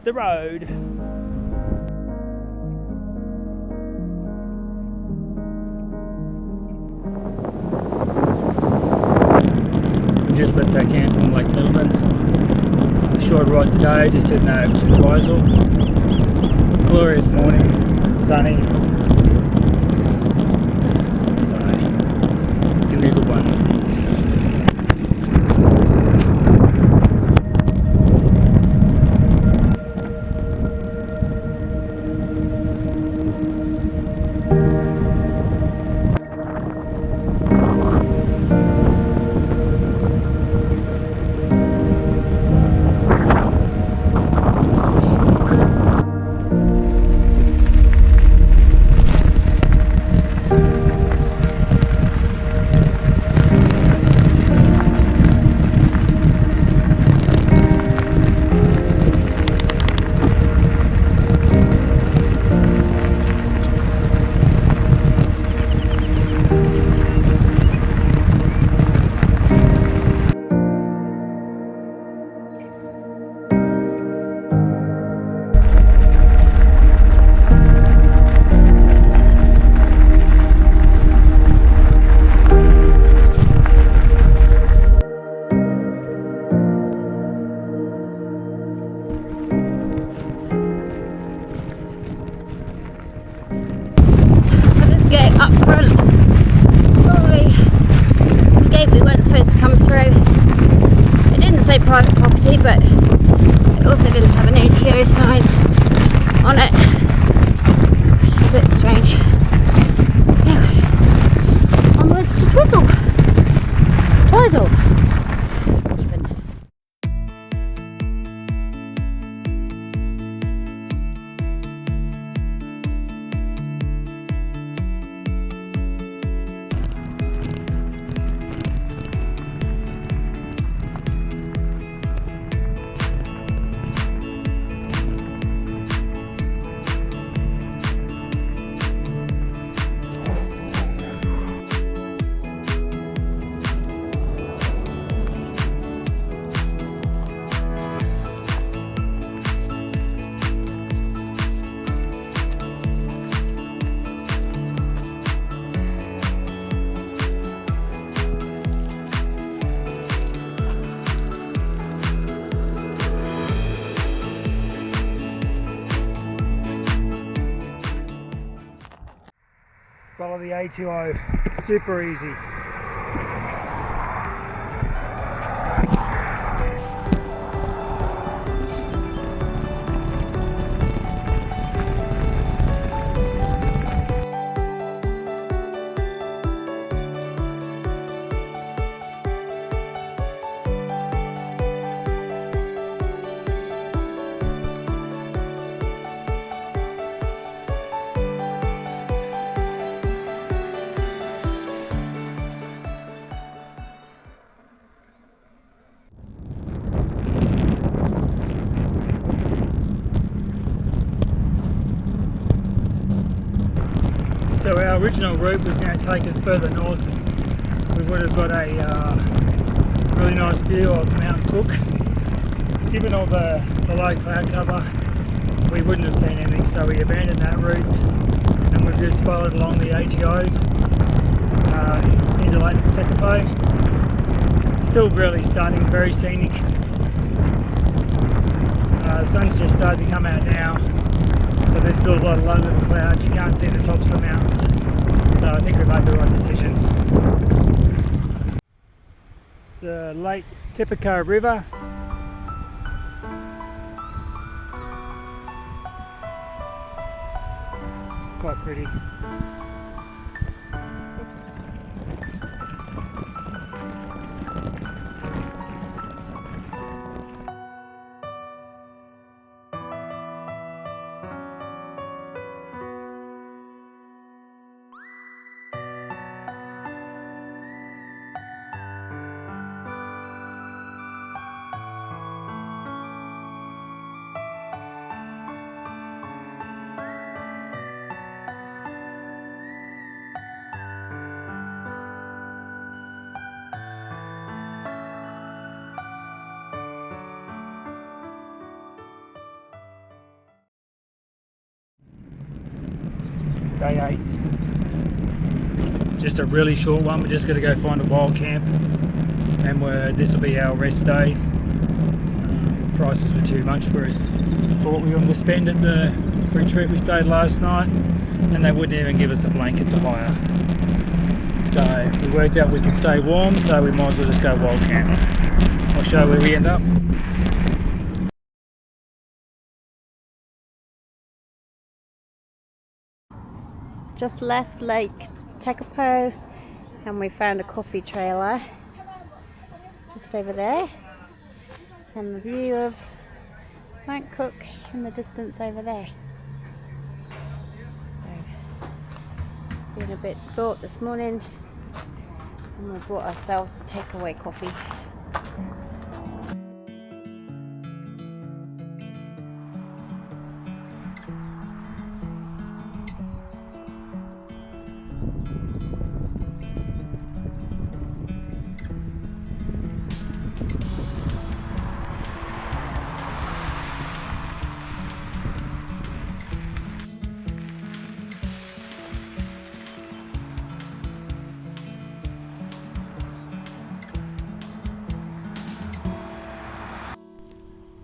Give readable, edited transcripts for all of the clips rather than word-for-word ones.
the road. Just left our camp from Lake Middleton. A short ride today, just heading over to Twizel. Glorious morning, sunny. So, it's going to be a good one. Up front, probably the gate we weren't supposed to come through. It didn't say private property, but it also didn't have an ATO sign on it, which is a bit strange. Anyway, onwards to Twizel. Even. Follow the A20, super easy. So our original route was going to take us further north. We would have got a really nice view of Mount Cook. Given all the low cloud cover, we wouldn't have seen anything, so we abandoned that route and we've just followed along the ATO into Lake Tekapo. Still really stunning, very scenic. The sun's just started to come out now. So there's still a lot of low little clouds, you can't see the tops of the mountains. So I think we made the right decision. It's the Lake Tekapo River. Quite pretty. day 8. Just a really short one. We're just going to go find a wild camp, and this will be our rest day. Prices were too much for us for what we wanted to spend at the retreat we stayed last night, and they wouldn't even give us a blanket to hire. So we worked out we can stay warm, so we might as well just go wild camp. I'll show you where we end up. Just left Lake Tekapo and we found a coffee trailer just over there, and the view of Mount Cook in the distance over there. So, being a bit sport this morning, and we bought ourselves a takeaway coffee.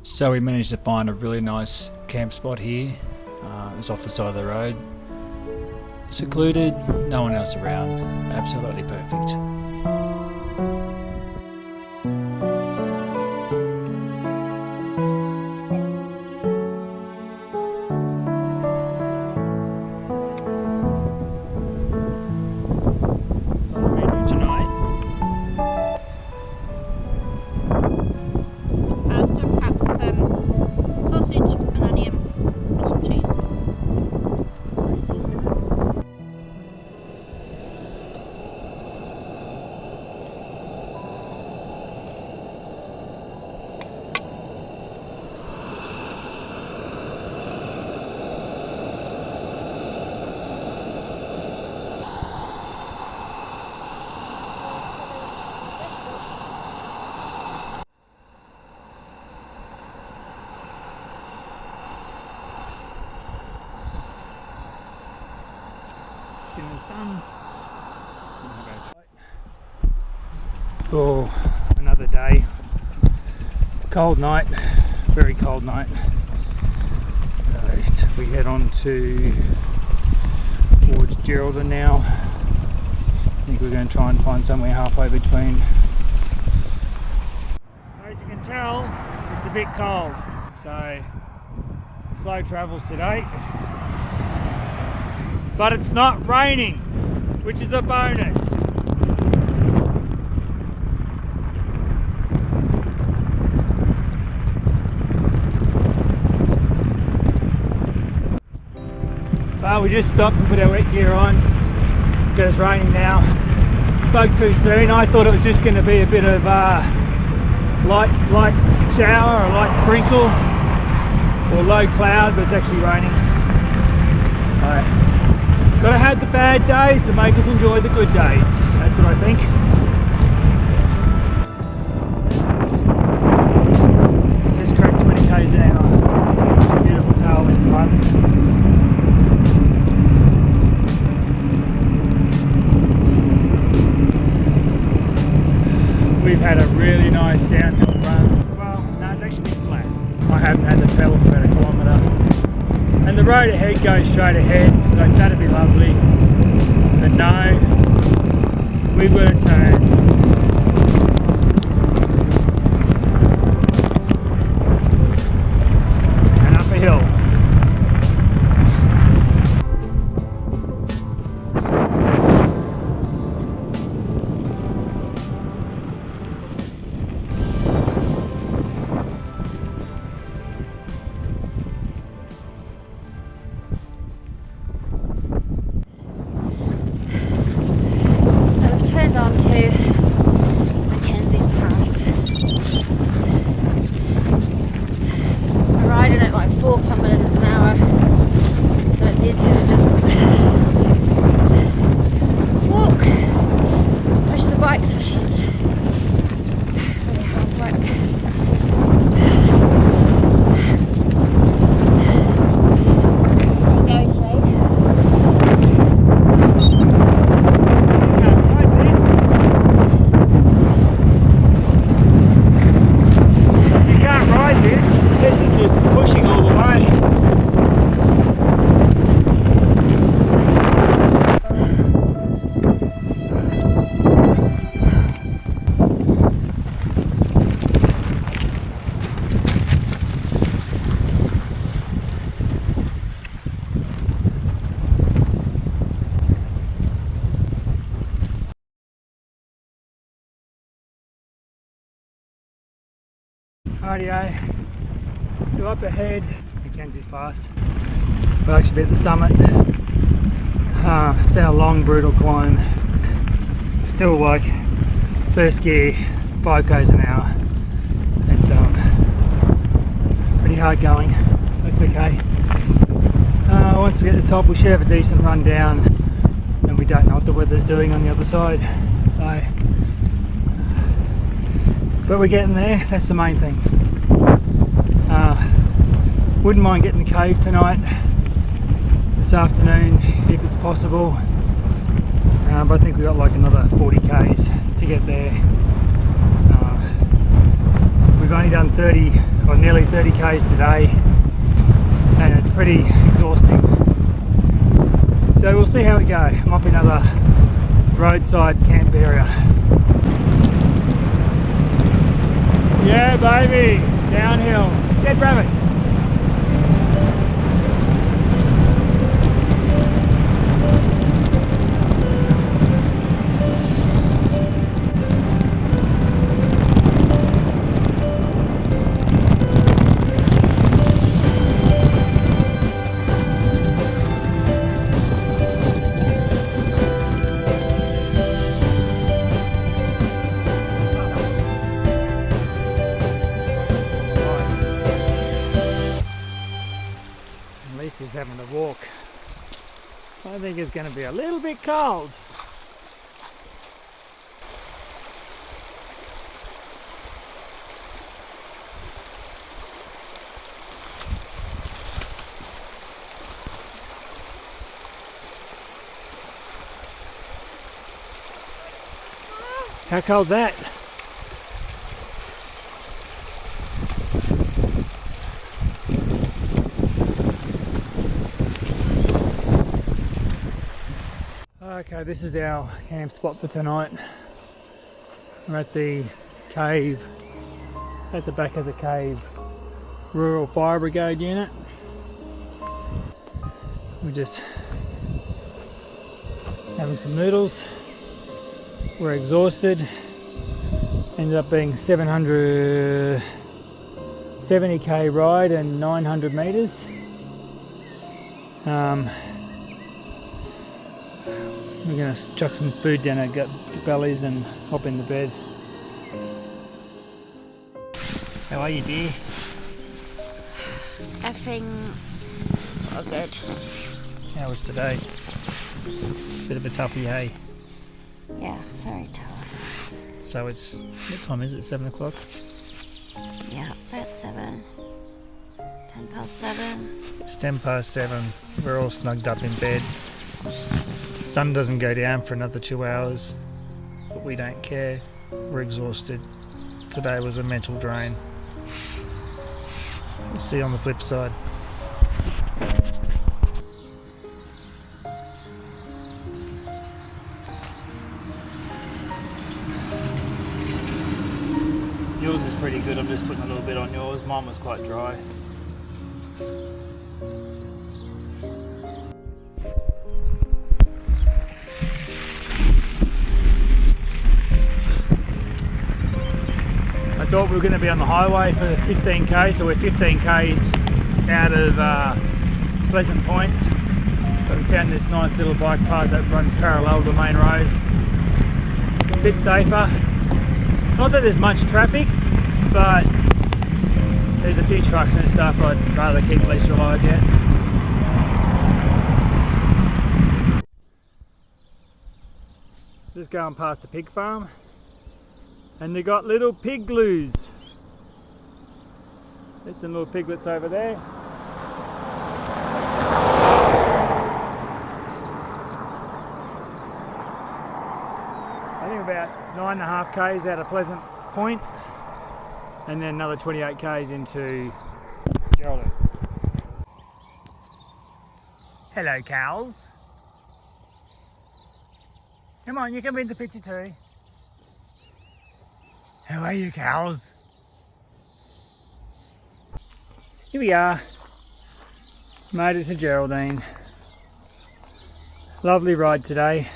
So we managed to find a really nice camp spot here. It's off the side of the road. Secluded, no one else around. Absolutely perfect. Oh, another day. Cold night, very cold night. We head on towards Geraldton now. I think we're going to try and find somewhere halfway between. As you can tell, it's a bit cold, so slow travels today. But it's not raining, which is a bonus. We just stopped and put our wet gear on because it's raining now. Spoke too soon. I thought it was just going to be a bit of light shower or light sprinkle or low cloud, but it's actually raining. Gotta have the bad days to make us enjoy the good days. That's what I think. Just cracked 20 k's an hour. Beautiful tailwind front. We've had a really nice downhill run. Well, no, it's actually been flat. I haven't had the pedal for about a kilometre. And the road ahead goes straight ahead, so that'd be lovely. But no, we've got to turn. And up a hill. Rightio, so up ahead, Mackenzie's Pass. We'll actually be at the summit. It's been a long, brutal climb. Still like first gear, 5 k's an hour. It's pretty hard going. That's okay. Once we get to the top, we should have a decent run down, and we don't know what the weather's doing on the other side. So, but we're getting there. That's the main thing. Wouldn't mind getting the cave tonight, this afternoon, if it's possible. But I think we've got like another 40 k's to get there. We've only done 30 or nearly 30 k's today, and it's pretty exhausting. So we'll see how we go. Might be another roadside camp area. Yeah, baby, downhill. Dead rabbit. Lisa's having a walk. I think it's going to be a little bit cold. How cold's that? Okay, this is our camp spot for tonight. We're at the cave, at the back of the cave, Rural Fire Brigade unit. We're just having some noodles. We're exhausted. Ended up being 770k ride and 900 meters. We're going to chuck some food down our gut bellies and hop into bed. How are you, dear? Effing all good. How was today? Bit of a toughie, hey? Yeah, very tough. So it's, what time is it, 7 o'clock? Yeah, about 7. 10 past 7. It's 10 past 7. We're all snugged up in bed. Sun doesn't go down for another 2 hours, but we don't care. We're exhausted. Today was a mental drain. We'll see you on the flip side. Yours is pretty good. I'm just putting a little bit on yours. Mine was quite dry. I thought we were going to be on the highway for 15k, so we're 15k's out of Pleasant Point, but we found this nice little bike path that runs parallel to the main road. A bit safer. Not that there's much traffic, but there's a few trucks and stuff. I'd rather keep least relied yet. Just going past the pig farm. And they got little pigloos. There's some little piglets over there. I think about 9.5 k's out of Pleasant Point, and then another 28 k's into Geraldine. Hello, cows. Come on, you come in the picture too. How are you, cows? Here we are. Made it to Geraldine. Lovely ride today.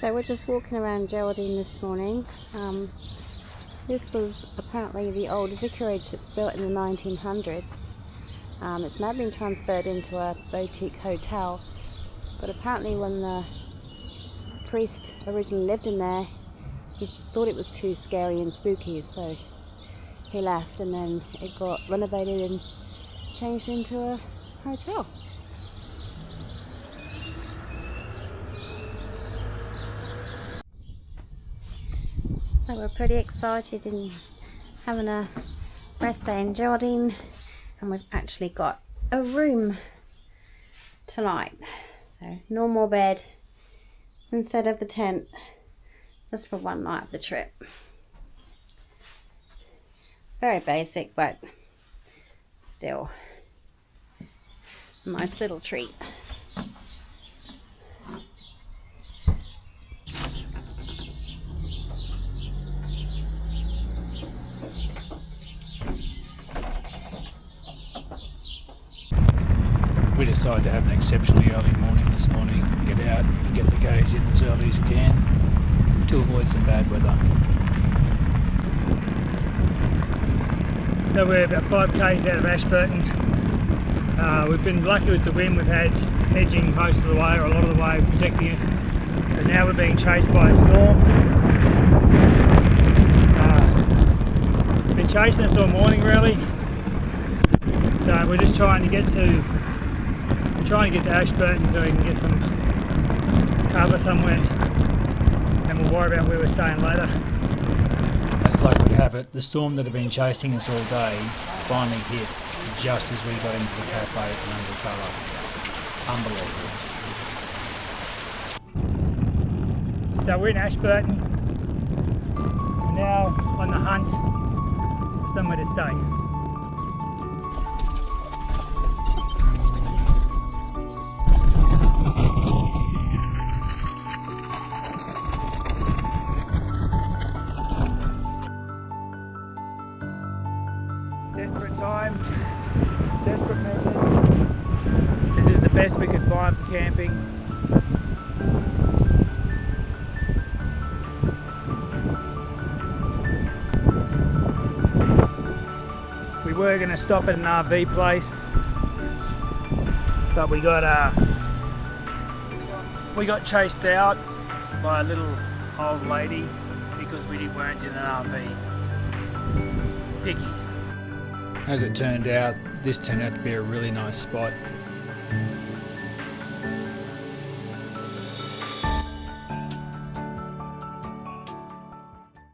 So we're just walking around Geraldine this morning. This was apparently the old vicarage that was built in the 1900s. It's now been transferred into a boutique hotel, but apparently when the priest originally lived in there, he thought it was too scary and spooky, so he left, and then it got renovated and changed into a hotel. So we're pretty excited in having a rest day in Geraldine, and we've actually got a room tonight. So normal bed instead of the tent, just for one night of the trip. Very basic, but still a nice little treat. We decided to have an exceptionally early morning this morning, get out and get the Ks in as early as you can to avoid some bad weather. So we're about 5 k's out of Ashburton. We've been lucky with the wind. We've had hedging most of the way, or a lot of the way, protecting us. But now we're being chased by a storm. It's been chasing us all morning really. So we're just trying to get to Ashburton so we can get some cover somewhere, and we'll worry about where we're staying later. As luck would have it, the storm that had been chasing us all day finally hit just as we got into the cafe and under cover. Unbelievable. So we're in Ashburton. We're now on the hunt for somewhere to stay. Desperate times, desperate measures. This is the best we could find for camping. We were going to stop at an RV place, but we got chased out by a little old lady because we weren't in an RV. Picky. As it turned out, this turned out to be a really nice spot.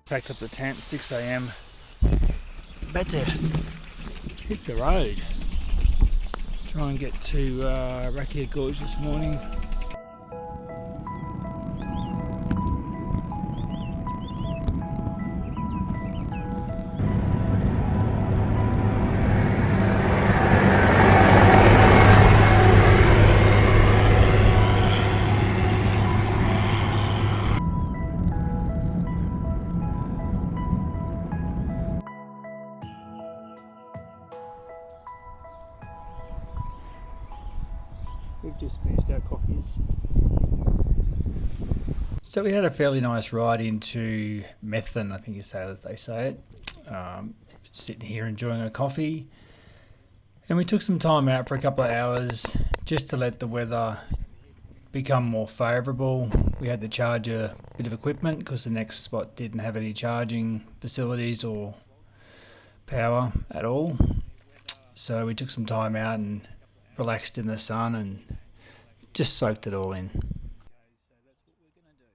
Packed up the tent, 6 a.m. About to hit the road. Try and get to Rakia Gorge this morning. We've just finished our coffees. So we had a fairly nice ride into Methven, I think they say it. Sitting here enjoying a coffee. And we took some time out for a couple of hours just to let the weather become more favourable. We had to charge a bit of equipment because the next spot didn't have any charging facilities or power at all. So we took some time out and relaxed in the sun and just soaked it all in. So that's what we're going to do.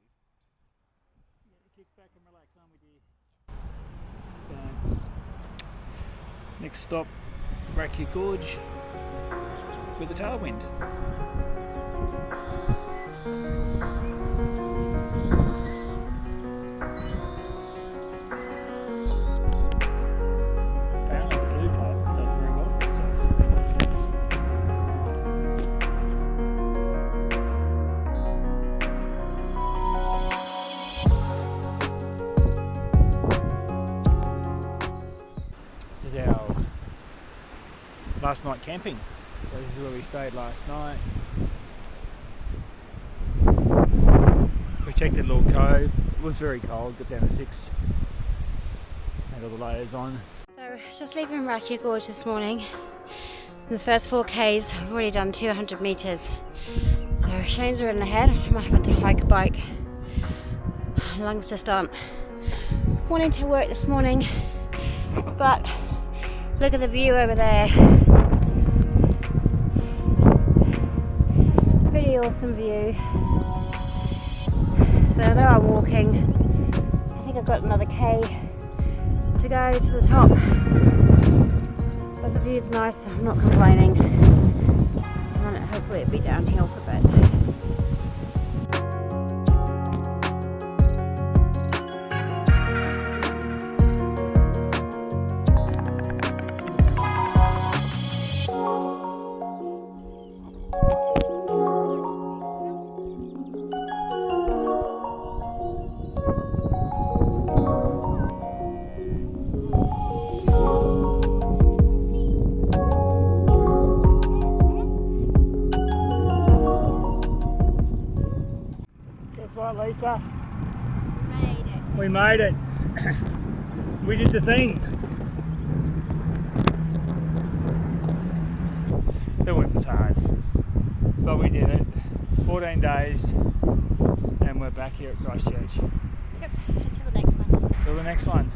Kick back and relax, aren't we, dear? Next stop, Rakia Gorge with a tailwind. Apparently the blue pipe does very well for itself. This is our last night camping. So this is where we stayed last night. We checked unexpected little cove. It was very cold, got down to 6. Had all the layers on. So just leaving Rakia Gorge this morning. The first 4Ks, I've already done 200 metres. So Shane's are in ahead. I'm having to hike a bike. Lungs just aren't wanting to work this morning. But look at the view over there. Pretty awesome view. So there I'm walking. I think I've got another K to go to the top. But the view's nice, so I'm not complaining. And hopefully it'll be downhill for a bit. Guess what, Lisa? Made it. We made it. We did the thing. The wind was hard, but we did it. 14 days, and we're back here at Christchurch. Yep, until the next one. Till the next one.